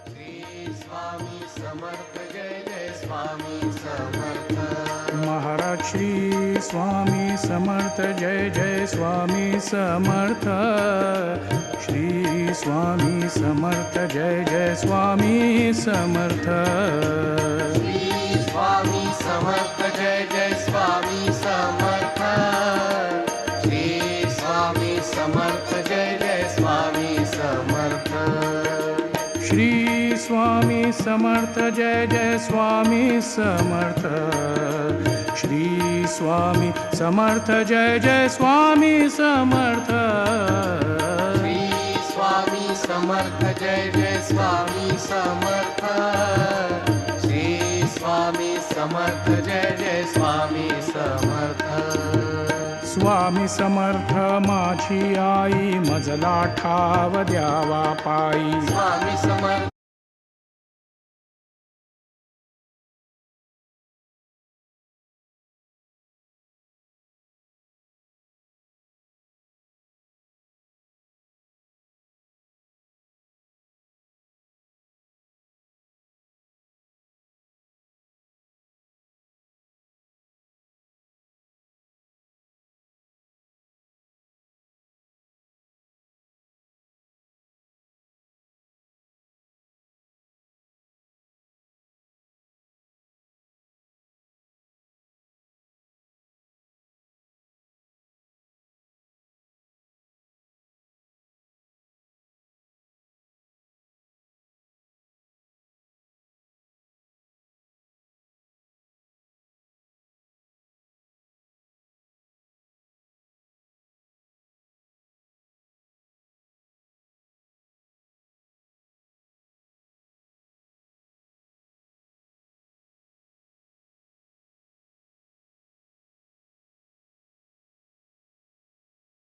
श्री स्वामी समर्थ जय जय स्वामी समर्थ महाराज श्री स्वामी समर्थ जय जय स्वामी समर्थ श्री स्वामी समर्थ जय जय स्वामी समर्थ श्री स्वामी समर्थ जय जय स्वामी समर्थ श्री स्वामी समर्थ जय जय स्वामी समर्थ श्री स्वामी समर्थ जय जय स्वामी समर्थ श्री स्वामी समर्थ जय जय स्वामी समर्थ श्री स्वामी समर्थ जय जय स्वामी समर्थ श्री स्वामी समर्थ जय जय स्वामी समर्थ स्वामी समर्थ माझी आई मजला ठाव द्यावा पायी स्वामी समर्थ